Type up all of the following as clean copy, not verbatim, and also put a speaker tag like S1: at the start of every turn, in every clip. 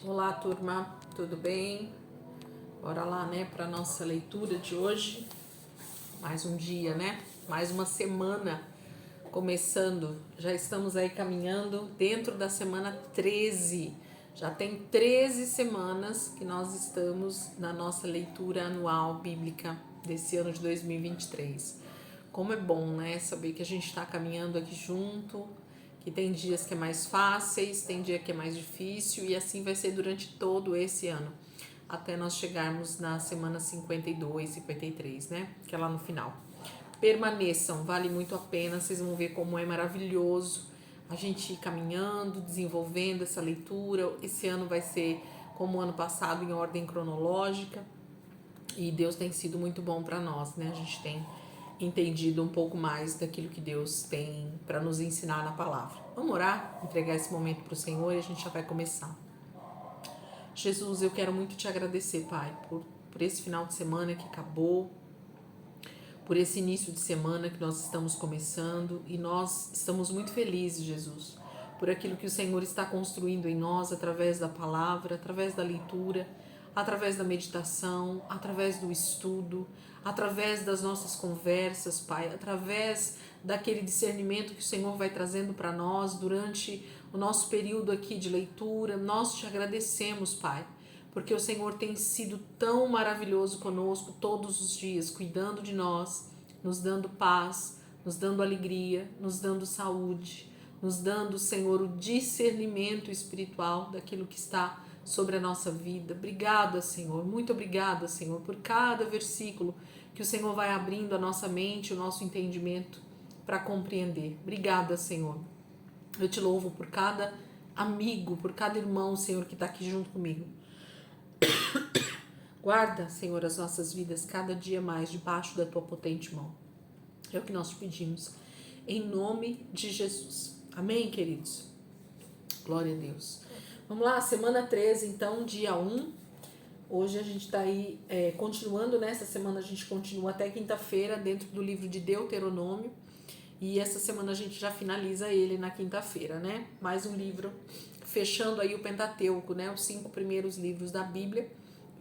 S1: Olá, turma, tudo bem? Bora lá, né, para nossa leitura de hoje. Mais um dia, né? Mais uma semana começando. Já estamos aí caminhando dentro da semana 13. Já tem 13 semanas que nós estamos na nossa leitura anual bíblica desse ano de 2023. Como é bom, né, saber que a gente está caminhando aqui junto, que tem dias que é mais fáceis, tem dia que é mais difícil e assim vai ser durante todo esse ano, até nós chegarmos na semana 52, 53, né, que é lá no final. Permaneçam, vale muito a pena, vocês vão ver como é maravilhoso a gente ir caminhando, desenvolvendo essa leitura. Esse ano vai ser como o ano passado, em ordem cronológica, e Deus tem sido muito bom para nós, né? A gente tem entendido um pouco mais daquilo que Deus tem para nos ensinar na palavra. Vamos orar, entregar esse momento para o Senhor e a gente já vai começar. Jesus, eu quero muito te agradecer, Pai, por esse final de semana que acabou, por esse início de semana que nós estamos começando, e nós estamos muito felizes, Jesus, por aquilo que o Senhor está construindo em nós através da palavra, através da leitura, através da meditação, através do estudo, através das nossas conversas, Pai, através daquele discernimento que o Senhor vai trazendo para nós durante o nosso período aqui de leitura. Nós te agradecemos, Pai, porque o Senhor tem sido tão maravilhoso conosco todos os dias, cuidando de nós, nos dando paz, nos dando alegria, nos dando saúde, nos dando, Senhor, o discernimento espiritual daquilo que está sobre a nossa vida. Obrigada, Senhor, muito obrigada, Senhor, por cada versículo que o Senhor vai abrindo a nossa mente, o nosso entendimento para compreender. Obrigada, Senhor. Eu te louvo por cada amigo, por cada irmão, Senhor, que está aqui junto comigo. Guarda, Senhor, as nossas vidas cada dia mais debaixo da tua potente mão. É o que nós te pedimos, em nome de Jesus. Amém, queridos? Glória a Deus. Vamos lá, semana 13, então, dia 1. Hoje a gente está aí continuando, nessa semana a gente continua até quinta-feira dentro do livro de Deuteronômio. E essa semana a gente já finaliza ele na quinta-feira, né? Mais um livro, fechando aí o Pentateuco, né? Os 5 primeiros livros da Bíblia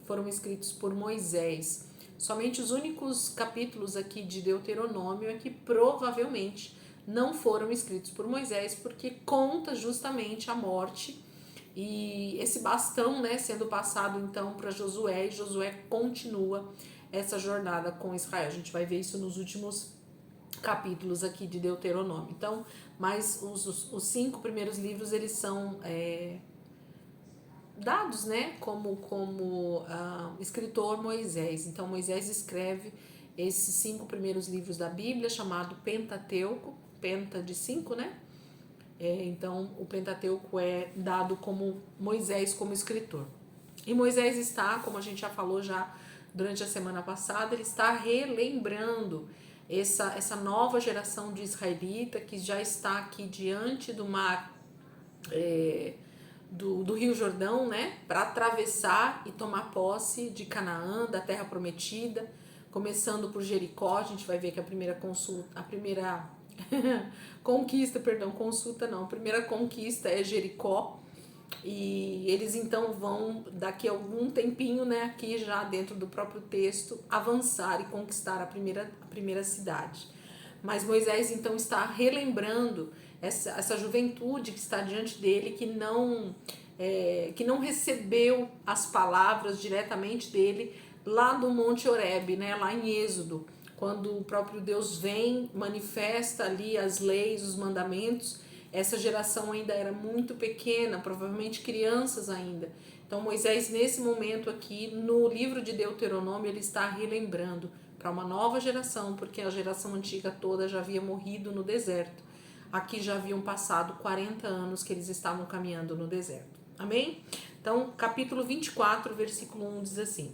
S1: foram escritos por Moisés. Somente os únicos capítulos aqui de Deuteronômio é que provavelmente não foram escritos por Moisés, porque conta justamente a morte e esse bastão, né, sendo passado então para Josué, e Josué continua essa jornada com Israel. A gente vai ver isso nos últimos capítulos aqui de Deuteronômio. Então, mas os 5 primeiros livros eles são dados, né, como escritor Moisés. Então Moisés escreve esses 5 primeiros livros da Bíblia, chamado Pentateuco, penta de 5, né? Então o Pentateuco é dado como Moisés como escritor. E Moisés está, como a gente já falou já durante a semana passada, ele está relembrando essa nova geração de israelita que já está aqui diante do mar, do Rio Jordão, né, para atravessar e tomar posse de Canaã, da terra prometida, começando por Jericó. A gente vai ver que a primeira a primeira conquista é Jericó. E eles então vão, daqui a algum tempinho, né, aqui já dentro do próprio texto, avançar e conquistar a primeira cidade. Mas Moisés então está relembrando essa juventude que está diante dele, que não recebeu as palavras diretamente dele lá do Monte Horebe, né, lá em Êxodo, quando o próprio Deus vem, manifesta ali as leis, os mandamentos. Essa geração ainda era muito pequena, provavelmente crianças ainda. Então Moisés, nesse momento aqui, no livro de Deuteronômio, ele está relembrando para uma nova geração, porque a geração antiga toda já havia morrido no deserto. Aqui já haviam passado 40 anos que eles estavam caminhando no deserto. Amém? Então, capítulo 24, versículo 1 diz assim: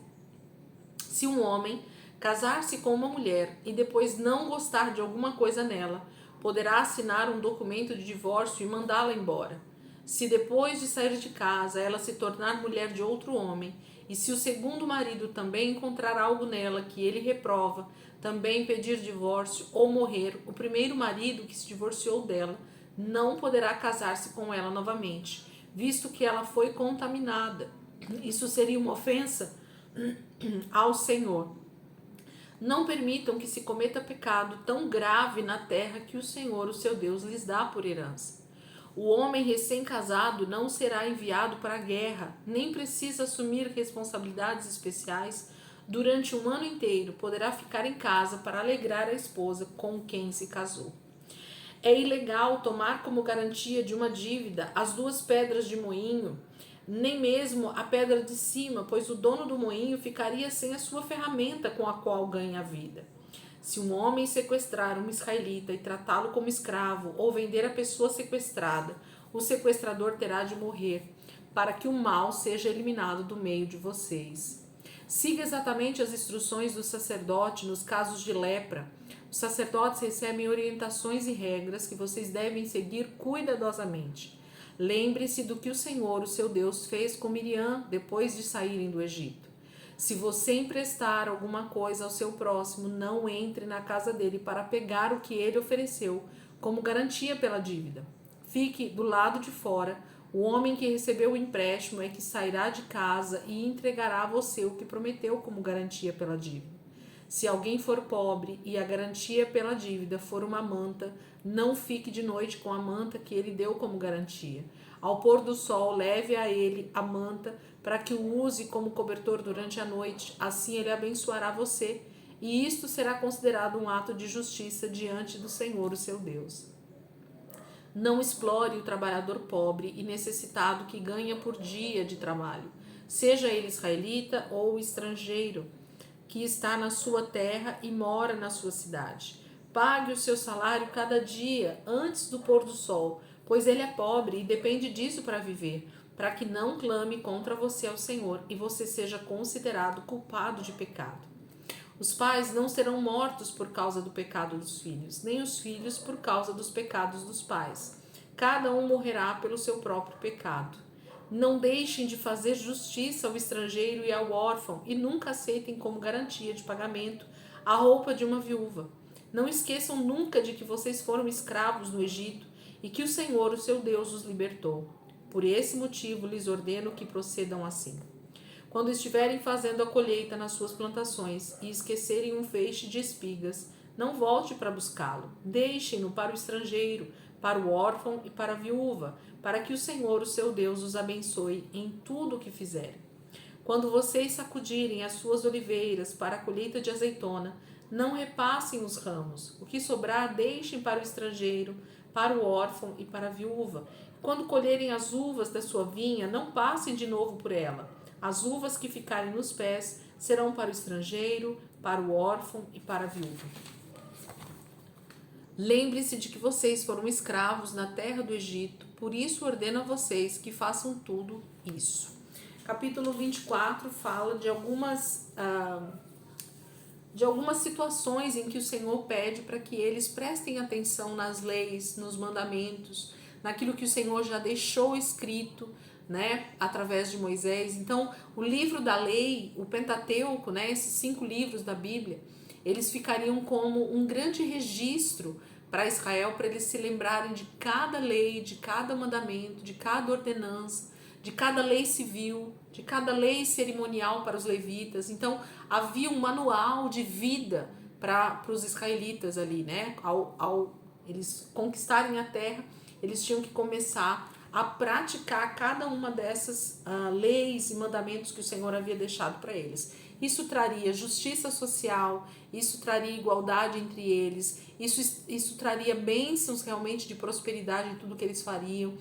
S1: se um homem casar-se com uma mulher e depois não gostar de alguma coisa nela, poderá assinar um documento de divórcio e mandá-la embora. Se depois de sair de casa ela se tornar mulher de outro homem, e se o segundo marido também encontrar algo nela que ele reprova, também pedir divórcio ou morrer, o primeiro marido que se divorciou dela não poderá casar-se com ela novamente, visto que ela foi contaminada. Isso seria uma ofensa ao Senhor. Não permitam que se cometa pecado tão grave na terra que o Senhor, o seu Deus, lhes dá por herança. O homem recém-casado não será enviado para a guerra, nem precisa assumir responsabilidades especiais durante um ano inteiro. Poderá ficar em casa para alegrar a esposa com quem se casou. É ilegal tomar como garantia de uma dívida as 2 pedras de moinho, nem mesmo a pedra de cima, pois o dono do moinho ficaria sem a sua ferramenta com a qual ganha a vida. Se um homem sequestrar um israelita e tratá-lo como escravo ou vender a pessoa sequestrada, o sequestrador terá de morrer, para que o mal seja eliminado do meio de vocês. Siga exatamente as instruções do sacerdote nos casos de lepra. Os sacerdotes recebem orientações e regras que vocês devem seguir cuidadosamente. Lembre-se do que o Senhor, o seu Deus, fez com Miriam depois de saírem do Egito. Se você emprestar alguma coisa ao seu próximo, não entre na casa dele para pegar o que ele ofereceu como garantia pela dívida. Fique do lado de fora. O homem que recebeu o empréstimo é que sairá de casa e entregará a você o que prometeu como garantia pela dívida. Se alguém for pobre e a garantia pela dívida for uma manta, não fique de noite com a manta que ele deu como garantia. Ao pôr do sol, leve a ele a manta para que o use como cobertor durante a noite. Assim ele abençoará você, e isto será considerado um ato de justiça diante do Senhor, o seu Deus. Não explore o trabalhador pobre e necessitado que ganha por dia de trabalho, seja ele israelita ou estrangeiro, que está na sua terra e mora na sua cidade. Pague o seu salário cada dia antes do pôr do sol, pois ele é pobre e depende disso para viver, para que não clame contra você ao Senhor e você seja considerado culpado de pecado. Os pais não serão mortos por causa do pecado dos filhos, nem os filhos por causa dos pecados dos pais. Cada um morrerá pelo seu próprio pecado. Não deixem de fazer justiça ao estrangeiro e ao órfão e nunca aceitem como garantia de pagamento a roupa de uma viúva. Não esqueçam nunca de que vocês foram escravos no Egito e que o Senhor, o seu Deus, os libertou. Por esse motivo, lhes ordeno que procedam assim. Quando estiverem fazendo a colheita nas suas plantações e esquecerem um feixe de espigas, não volte para buscá-lo. Deixem-no para o estrangeiro, para o órfão e para a viúva, para que o Senhor, o seu Deus, os abençoe em tudo o que fizerem. Quando vocês sacudirem as suas oliveiras para a colheita de azeitona, não repassem os ramos. O que sobrar, deixem para o estrangeiro, para o órfão e para a viúva. Quando colherem as uvas da sua vinha, não passem de novo por ela. As uvas que ficarem nos pés serão para o estrangeiro, para o órfão e para a viúva. Lembre-se de que vocês foram escravos na terra do Egito, por isso ordeno a vocês que façam tudo isso. Capítulo 24 fala de algumas situações em que o Senhor pede para que eles prestem atenção nas leis, nos mandamentos, naquilo que o Senhor já deixou escrito, né, através de Moisés. Então, o livro da lei, o Pentateuco, né, esses 5 livros da Bíblia, eles ficariam como um grande registro para Israel, para eles se lembrarem de cada lei, de cada mandamento, de cada ordenança, de cada lei civil, de cada lei cerimonial para os levitas. Então, havia um manual de vida para os israelitas ali, né? Ao eles conquistarem a terra, eles tinham que começar a praticar cada uma dessas leis e mandamentos que o Senhor havia deixado para eles. Isso traria justiça social, isso traria igualdade entre eles, isso traria bênçãos realmente de prosperidade em tudo que eles fariam.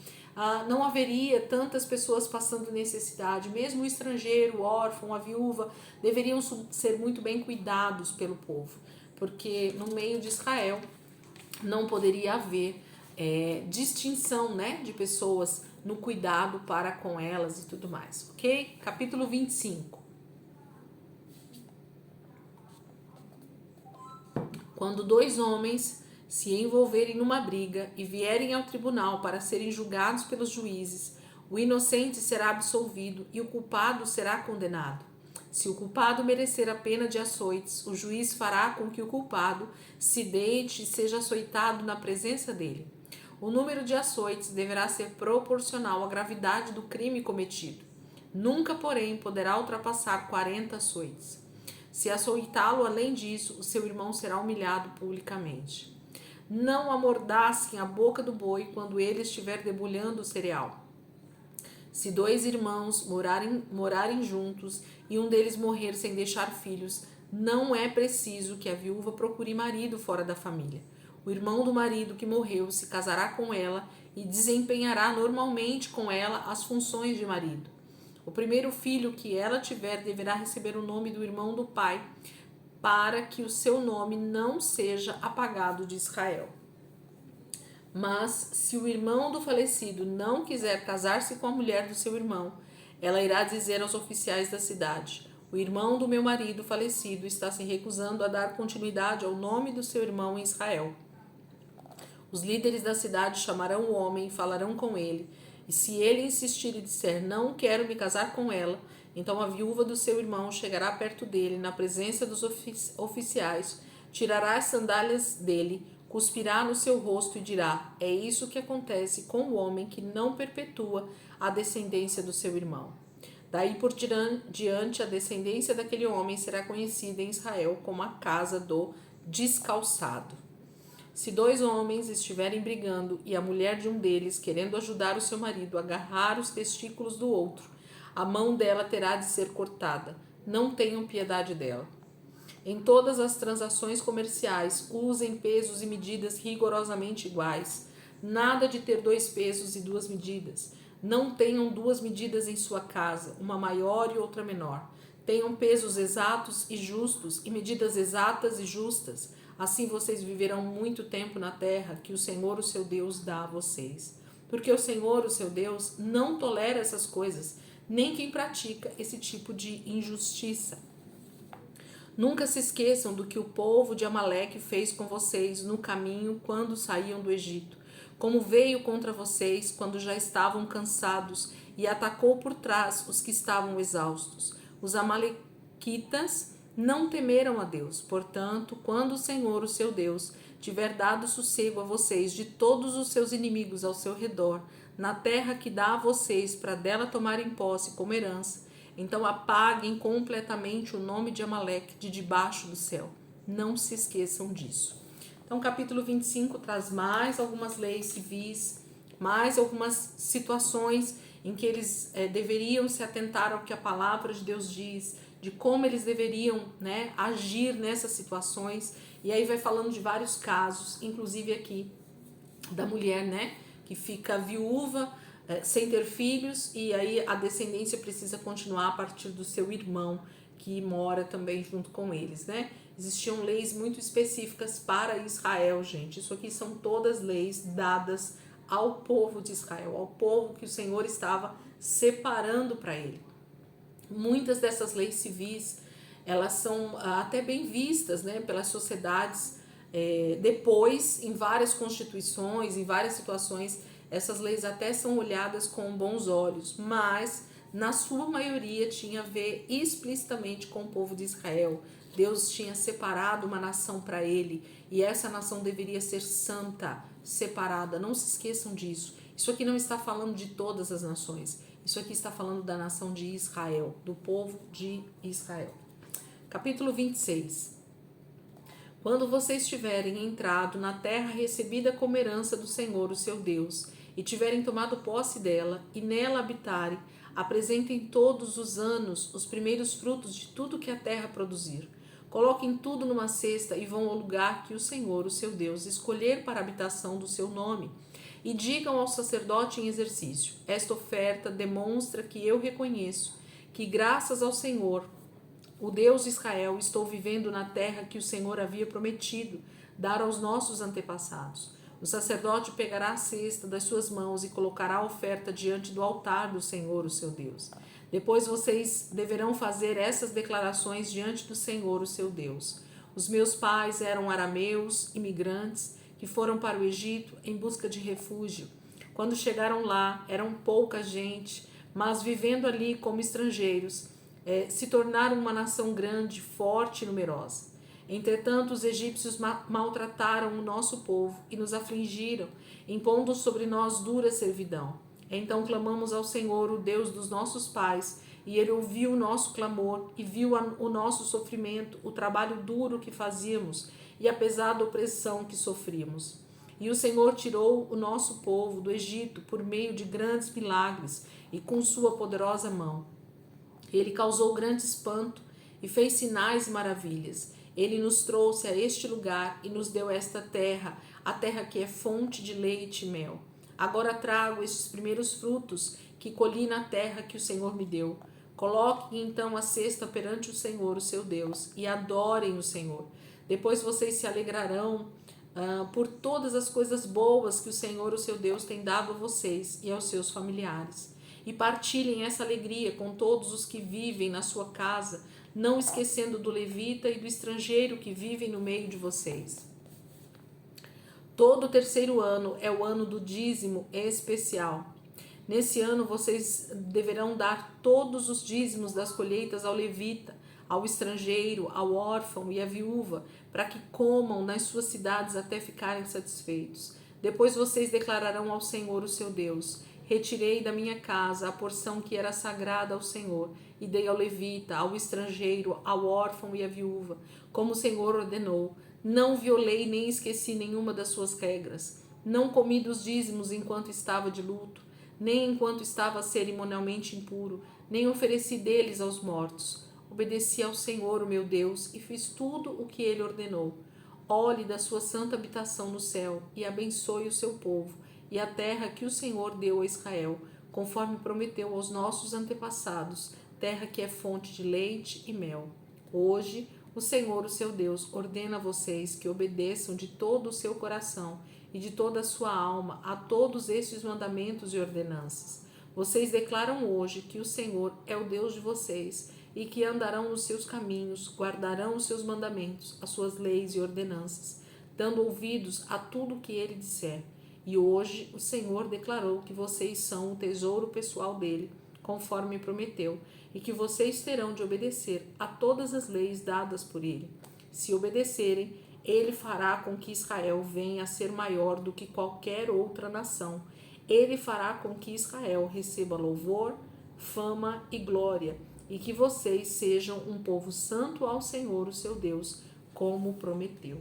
S1: Não haveria tantas pessoas passando necessidade, mesmo o estrangeiro, o órfão, a viúva, deveriam ser muito bem cuidados pelo povo, porque no meio de Israel não poderia haver distinção, né, de pessoas no cuidado para com elas e tudo mais, ok? Capítulo 25. Quando 2 homens se envolverem numa briga e vierem ao tribunal para serem julgados pelos juízes, o inocente será absolvido e o culpado será condenado. Se o culpado merecer a pena de açoites, o juiz fará com que o culpado se deite e seja açoitado na presença dele. O número de açoites deverá ser proporcional à gravidade do crime cometido. Nunca, porém, poderá ultrapassar 40 açoites. Se açoitá-lo além disso, o seu irmão será humilhado publicamente. Não amordasquem a boca do boi quando ele estiver debulhando o cereal. Se 2 irmãos morarem juntos e um deles morrer sem deixar filhos, não é preciso que a viúva procure marido fora da família. O irmão do marido que morreu se casará com ela e desempenhará normalmente com ela as funções de marido. O primeiro filho que ela tiver deverá receber o nome do irmão do pai, para que o seu nome não seja apagado de Israel. Mas se o irmão do falecido não quiser casar-se com a mulher do seu irmão, ela irá dizer aos oficiais da cidade: o irmão do meu marido falecido está se recusando a dar continuidade ao nome do seu irmão em Israel. Os líderes da cidade chamarão o homem e falarão com ele, e se ele insistir e disser: não quero me casar com ela, então a viúva do seu irmão chegará perto dele na presença dos oficiais, tirará as sandálias dele, cuspirá no seu rosto e dirá: é isso que acontece com o homem que não perpetua a descendência do seu irmão. Daí por diante, a descendência daquele homem será conhecida em Israel como a casa do descalçado. Se 2 homens estiverem brigando e a mulher de um deles, querendo ajudar o seu marido, agarrar os testículos do outro, a mão dela terá de ser cortada. Não tenham piedade dela. Em todas as transações comerciais, usem pesos e medidas rigorosamente iguais. Nada de ter 2 pesos e 2 medidas. Não tenham 2 medidas em sua casa, uma maior e outra menor. Tenham pesos exatos e justos e medidas exatas e justas. Assim vocês viverão muito tempo na terra que o Senhor, o seu Deus, dá a vocês. Porque o Senhor, o seu Deus, não tolera essas coisas, nem quem pratica esse tipo de injustiça. Nunca se esqueçam do que o povo de Amaleque fez com vocês no caminho quando saíam do Egito, como veio contra vocês quando já estavam cansados e atacou por trás os que estavam exaustos. Os amalequitas não temeram a Deus. Portanto, quando o Senhor, o seu Deus, tiver dado sossego a vocês de todos os seus inimigos ao seu redor, na terra que dá a vocês para dela tomarem posse como herança, então apaguem completamente o nome de Amaleque de debaixo do céu. Não se esqueçam disso. Então, capítulo 25 traz mais algumas leis civis, mais algumas situações em que eles deveriam se atentar ao que a palavra de Deus diz, de como eles deveriam, agir nessas situações. E aí vai falando de vários casos, inclusive aqui da mulher, que fica viúva, sem ter filhos, e aí a descendência precisa continuar a partir do seu irmão, que mora também junto com eles, Existiam leis muito específicas para Israel, gente. Isso aqui são todas leis dadas ao povo de Israel, ao povo que o Senhor estava separando para ele. Muitas dessas leis civis, elas são até bem vistas, pelas sociedades. Depois, em várias constituições, em várias situações, essas leis até são olhadas com bons olhos, mas na sua maioria tinha a ver explicitamente com o povo de Israel. Deus tinha separado uma nação para ele, e essa nação deveria ser santa, separada. Não se esqueçam disso. Isso aqui não está falando de todas as nações. Isso aqui está falando da nação de Israel, do povo de Israel. Capítulo 26. Quando vocês tiverem entrado na terra recebida como herança do Senhor, o seu Deus, e tiverem tomado posse dela, e nela habitarem, apresentem todos os anos os primeiros frutos de tudo que a terra produzir. Coloquem tudo numa cesta e vão ao lugar que o Senhor, o seu Deus, escolher para a habitação do seu nome. E digam ao sacerdote em exercício: esta oferta demonstra que eu reconheço que, graças ao Senhor, o Deus de Israel, estou vivendo na terra que o Senhor havia prometido dar aos nossos antepassados. O sacerdote pegará a cesta das suas mãos e colocará a oferta diante do altar do Senhor, o seu Deus. Depois vocês deverão fazer essas declarações diante do Senhor, o seu Deus. Os meus pais eram arameus, imigrantes, que foram para o Egito em busca de refúgio. Quando chegaram lá, eram pouca gente, mas vivendo ali como estrangeiros, se tornaram uma nação grande, forte e numerosa. Entretanto, os egípcios maltrataram o nosso povo e nos afligiram, impondo sobre nós dura servidão. Então clamamos ao Senhor, o Deus dos nossos pais, e ele ouviu o nosso clamor e viu o nosso sofrimento, o trabalho duro que fazíamos e a pesada opressão que sofrimos. E o Senhor tirou o nosso povo do Egito por meio de grandes milagres e com sua poderosa mão. Ele causou grande espanto e fez sinais e maravilhas. Ele nos trouxe a este lugar e nos deu esta terra, a terra que é fonte de leite e mel. Agora trago estes primeiros frutos que colhi na terra que o Senhor me deu. Coloquem então a cesta perante o Senhor, o seu Deus, e adorem o Senhor. Depois vocês se alegrarão por todas as coisas boas que o Senhor, o seu Deus, tem dado a vocês e aos seus familiares. E partilhem essa alegria com todos os que vivem na sua casa, não esquecendo do levita e do estrangeiro que vivem no meio de vocês. Todo o terceiro ano é o ano do dízimo especial. Nesse ano vocês deverão dar todos os dízimos das colheitas ao levita, ao estrangeiro, ao órfão e à viúva, para que comam nas suas cidades até ficarem satisfeitos. Depois vocês declararão ao Senhor, o seu Deus: retirei da minha casa a porção que era sagrada ao Senhor e dei ao levita, ao estrangeiro, ao órfão e à viúva, como o Senhor ordenou. Não violei nem esqueci nenhuma das suas regras. Não comi dos dízimos enquanto estava de luto, nem enquanto estava cerimonialmente impuro, nem ofereci deles aos mortos. Obedeci ao Senhor, o meu Deus, e fiz tudo o que ele ordenou. Olhe da sua santa habitação no céu e abençoe o seu povo e a terra que o Senhor deu a Israel, conforme prometeu aos nossos antepassados, terra que é fonte de leite e mel. Hoje, o Senhor, o seu Deus, ordena a vocês que obedeçam de todo o seu coração e de toda a sua alma a todos estes mandamentos e ordenanças. Vocês declaram hoje que o Senhor é o Deus de vocês e que andarão nos seus caminhos, guardarão os seus mandamentos, as suas leis e ordenanças, dando ouvidos a tudo o que ele disser. E hoje o Senhor declarou que vocês são o tesouro pessoal dele, conforme prometeu, e que vocês terão de obedecer a todas as leis dadas por ele. Se obedecerem, ele fará com que Israel venha a ser maior do que qualquer outra nação. Ele fará com que Israel receba louvor, fama e glória, e que vocês sejam um povo santo ao Senhor, o seu Deus, como prometeu.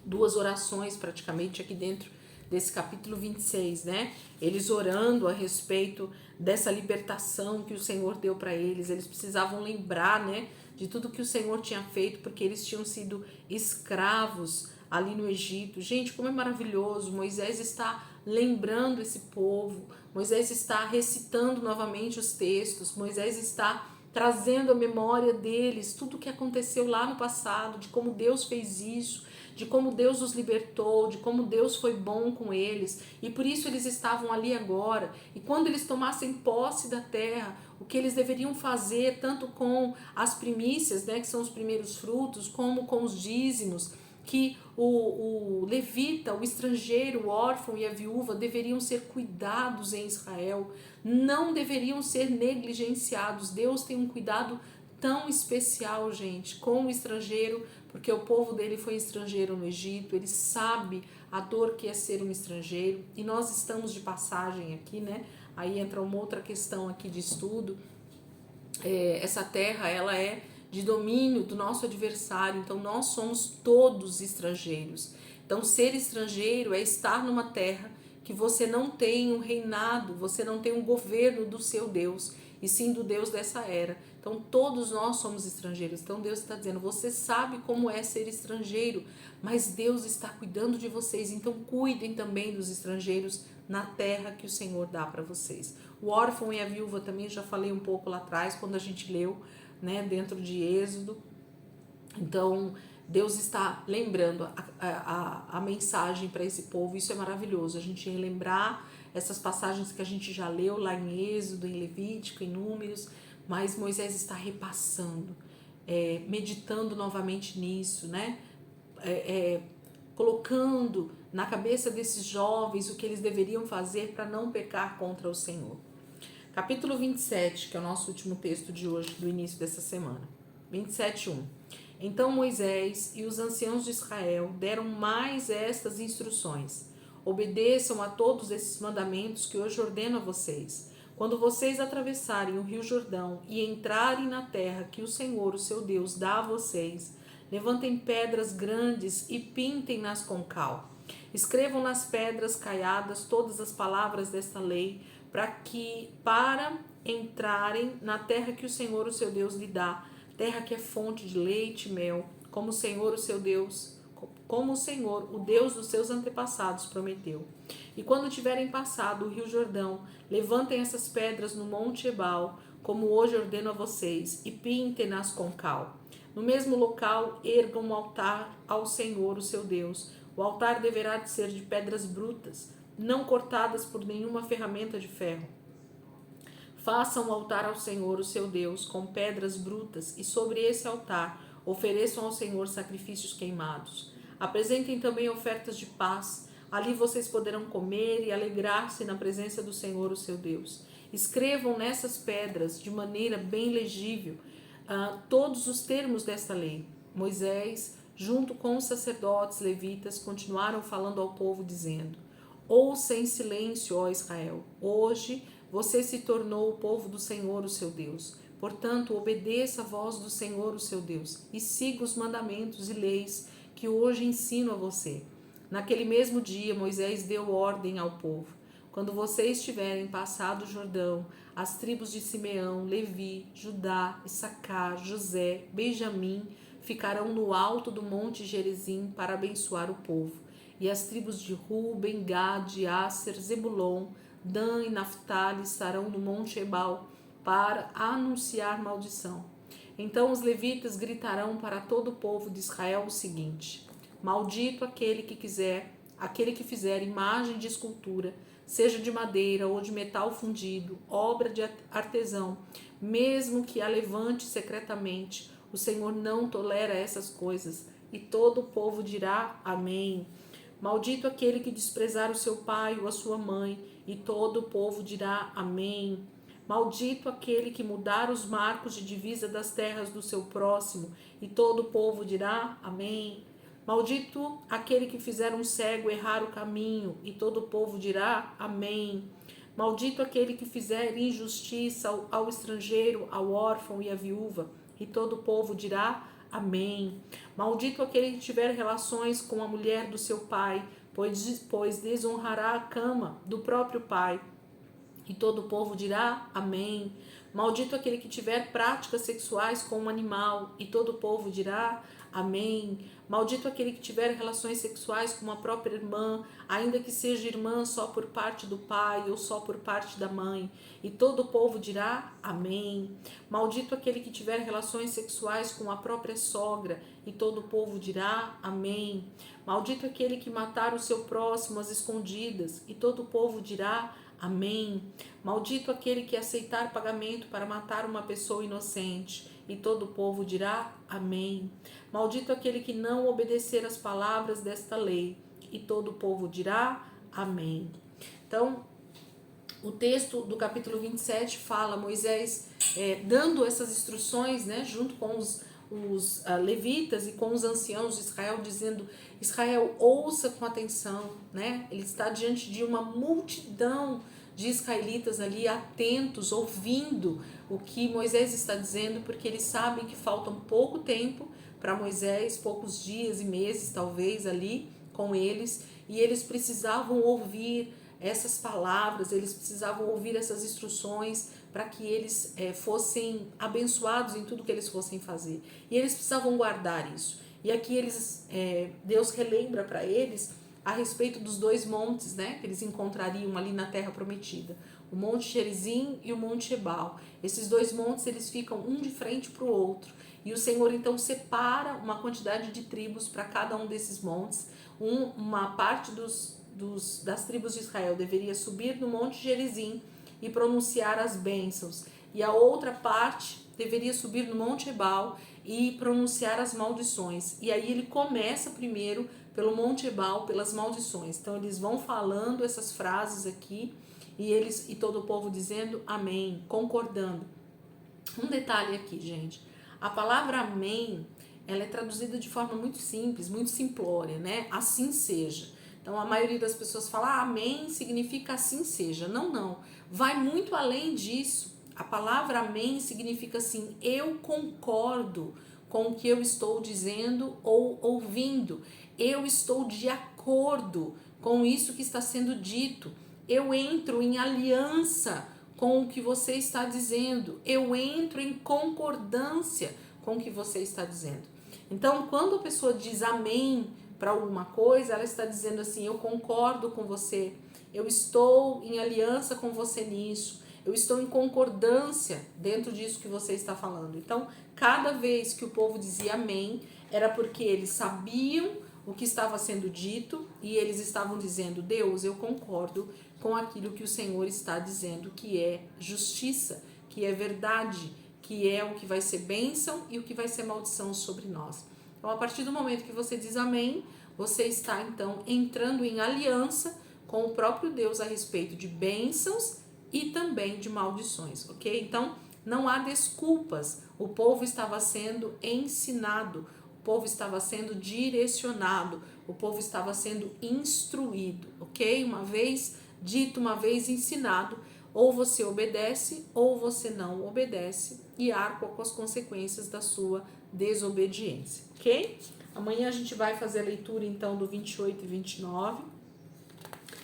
S1: Duas orações praticamente aqui dentro desse capítulo 26, né? Eles orando a respeito dessa libertação que o Senhor deu para eles. Eles precisavam lembrar, né, de tudo que o Senhor tinha feito, porque eles tinham sido escravos ali no Egito. Gente, como é maravilhoso. Moisés está lembrando esse povo. Moisés está recitando novamente os textos. Moisés está trazendo à memória deles tudo o que aconteceu lá no passado, de como Deus fez isso, de como Deus os libertou, de como Deus foi bom com eles, e por isso eles estavam ali agora. E quando eles tomassem posse da terra, o que eles deveriam fazer, tanto com as primícias, né, que são os primeiros frutos, como com os dízimos, que o levita, o estrangeiro, o órfão e a viúva deveriam ser cuidados em Israel, não deveriam ser negligenciados. Deus tem um cuidado tão especial, gente, com o estrangeiro, porque o povo dele foi estrangeiro no Egito, ele sabe a dor que é ser um estrangeiro, e nós estamos de passagem aqui, né? Aí entra uma outra questão aqui de estudo. Essa terra, ela é de domínio do nosso adversário, então nós somos todos estrangeiros. Então ser estrangeiro é estar numa terra que você não tem um reinado, você não tem um governo do seu Deus, e sim do Deus dessa era. Então todos nós somos estrangeiros. Então Deus está dizendo, você sabe como é ser estrangeiro, mas Deus está cuidando de vocês, então cuidem também dos estrangeiros na terra que o Senhor dá para vocês. O órfão e a viúva também já falei um pouco lá atrás, quando a gente leu, né, dentro de Êxodo. Então Deus está lembrando a mensagem para esse povo. Isso é maravilhoso, a gente relembrar essas passagens que a gente já leu lá em Êxodo, em Levítico, em Números, mas Moisés está repassando, meditando novamente nisso, né? Colocando na cabeça desses jovens o que eles deveriam fazer para não pecar contra o Senhor. Capítulo 27, que é o nosso último texto de hoje, do início dessa semana. 27:1. Então Moisés e os anciãos de Israel deram mais estas instruções: obedeçam a todos esses mandamentos que hoje ordeno a vocês. Quando vocês atravessarem o rio Jordão e entrarem na terra que o Senhor, o seu Deus, dá a vocês, levantem pedras grandes e pintem-nas com cal. Escrevam nas pedras caiadas todas as palavras desta lei, para entrarem na terra que o Senhor, o seu Deus, lhe dá, terra que é fonte de leite e mel, como o Senhor, o seu Deus, como o Senhor, o Deus dos seus antepassados, prometeu. E quando tiverem passado o rio Jordão, levantem essas pedras no monte Ebal, como hoje ordeno a vocês, e pintem-nas com cal. No mesmo local, ergam um altar ao Senhor, o seu Deus. O altar deverá de ser de pedras brutas, não cortadas por nenhuma ferramenta de ferro. Façam um altar ao Senhor, o seu Deus, com pedras brutas, e sobre esse altar ofereçam ao Senhor sacrifícios queimados. Apresentem também ofertas de paz. Ali vocês poderão comer e alegrar-se na presença do Senhor, o seu Deus. Escrevam nessas pedras, de maneira bem legível, todos os termos desta lei. Moisés, junto com os sacerdotes levitas, continuaram falando ao povo, dizendo: ouça em silêncio, ó Israel. Hoje você se tornou o povo do Senhor, o seu Deus. Portanto, obedeça a voz do Senhor, o seu Deus, e siga os mandamentos e leis que hoje ensino a você. Naquele mesmo dia, Moisés deu ordem ao povo: quando vocês tiverem passado o Jordão, as tribos de Simeão, Levi, Judá, Issacar, José, Benjamim ficarão no alto do monte Gerizim para abençoar o povo. E as tribos de Ruben, Gade, Asser, Zebulon, Dan e Naftali estarão no monte Ebal para anunciar maldição. Então os levitas gritarão para todo o povo de Israel o seguinte: maldito aquele que fizer imagem de escultura, seja de madeira ou de metal fundido, obra de artesão, mesmo que a levante secretamente. O Senhor não tolera essas coisas. E todo o povo dirá amém. Maldito aquele que desprezar o seu pai ou a sua mãe, e todo o povo dirá amém. Maldito aquele que mudar os marcos de divisa das terras do seu próximo, e todo o povo dirá amém. Maldito aquele que fizer um cego errar o caminho, e todo o povo dirá amém. Maldito aquele que fizer injustiça ao estrangeiro, ao órfão e à viúva, e todo o povo dirá amém. Maldito aquele que tiver relações com a mulher do seu pai, pois desonrará a cama do próprio pai, e todo o povo dirá amém. Maldito aquele que tiver práticas sexuais com um animal, e todo o povo dirá amém. Maldito aquele que tiver relações sexuais com uma própria irmã, ainda que seja irmã só por parte do pai ou só por parte da mãe, e todo o povo dirá amém. Maldito aquele que tiver relações sexuais com a própria sogra, e todo o povo dirá amém. Maldito aquele que matar o seu próximo às escondidas, e todo o povo dirá amém. Maldito aquele que aceitar pagamento para matar uma pessoa inocente, e todo o povo dirá amém. Maldito aquele que não obedecer às palavras desta lei, e todo o povo dirá amém. Então, o texto do capítulo 27 fala Moisés dando essas instruções, né, junto com os levitas e com os anciãos de Israel, dizendo: Israel, ouça com atenção, né? Ele está diante de uma multidão de israelitas ali atentos, ouvindo o que Moisés está dizendo, porque eles sabem que falta um pouco tempo para Moisés, poucos dias e meses talvez ali com eles, e eles precisavam ouvir essas palavras, eles precisavam ouvir essas instruções para que eles fossem abençoados em tudo que eles fossem fazer. E eles precisavam guardar isso. E aqui Deus relembra para eles a respeito dos dois montes, né, que eles encontrariam ali na Terra Prometida. O Monte Gerizim e o Monte Ebal. Esses dois montes, eles ficam um de frente para o outro. E o Senhor então separa uma quantidade de tribos para cada um desses montes. Uma parte das tribos de Israel deveria subir no Monte Gerizim e pronunciar as bênçãos, e a outra parte deveria subir no Monte Ebal e pronunciar as maldições. E aí ele começa primeiro pelo Monte Ebal, pelas maldições. Então eles vão falando essas frases aqui, e todo o povo dizendo amém, concordando. Um detalhe aqui, gente: a palavra amém, ela é traduzida de forma muito simples, muito simplória, né? Assim seja. Então a maioria das pessoas fala, amém significa assim seja. Não, não. Vai muito além disso. A palavra amém significa assim, eu concordo com o que eu estou dizendo ou ouvindo. Eu estou de acordo com isso que está sendo dito. Eu entro em aliança com o que você está dizendo. Eu entro em concordância com o que você está dizendo. Então, quando a pessoa diz amém para alguma coisa, ela está dizendo assim, eu concordo com você, eu estou em aliança com você nisso, eu estou em concordância dentro disso que você está falando. Então, cada vez que o povo dizia amém, era porque eles sabiam o que estava sendo dito e eles estavam dizendo, Deus, eu concordo com aquilo que o Senhor está dizendo, que é justiça, que é verdade, que é o que vai ser bênção e o que vai ser maldição sobre nós. Então, a partir do momento que você diz amém, você está então entrando em aliança com o próprio Deus a respeito de bênçãos e também de maldições, ok? Então, não há desculpas. O povo estava sendo ensinado, o povo estava sendo direcionado, o povo estava sendo instruído, ok? Uma vez dito, uma vez ensinado, ou você obedece ou você não obedece e arca com as consequências da sua desobediência, ok? Amanhã a gente vai fazer a leitura então do 28 e 29.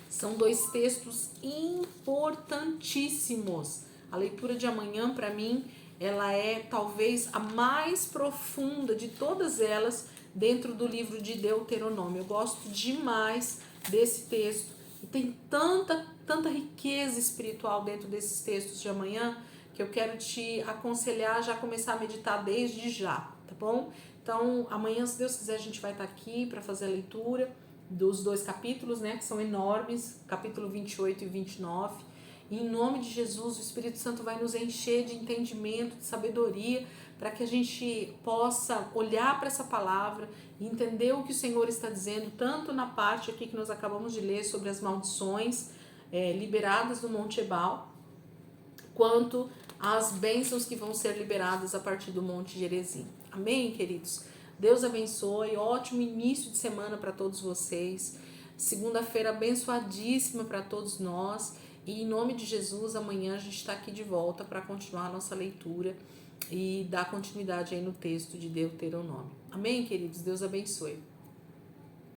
S1: São dois textos importantíssimos. A leitura de amanhã, para mim, ela é talvez a mais profunda de todas elas dentro do livro de Deuteronômio. Eu gosto demais desse texto e tem tanta riqueza espiritual dentro desses textos de amanhã que eu quero te aconselhar a já começar a meditar desde já, tá bom? Então, amanhã, se Deus quiser, a gente vai estar aqui para fazer a leitura dos dois capítulos, né, que são enormes, capítulo 28 e 29. E em nome de Jesus, o Espírito Santo vai nos encher de entendimento, de sabedoria, para que a gente possa olhar para essa palavra e entender o que o Senhor está dizendo, tanto na parte aqui que nós acabamos de ler sobre as maldições liberadas no Monte Ebal, quanto as bênçãos que vão ser liberadas a partir do Monte Gerizim. Amém, queridos? Deus abençoe, ótimo início de semana para todos vocês, segunda-feira abençoadíssima para todos nós, e em nome de Jesus, amanhã a gente está aqui de volta para continuar a nossa leitura e dar continuidade aí no texto de Deuteronômio. Amém, queridos? Deus abençoe.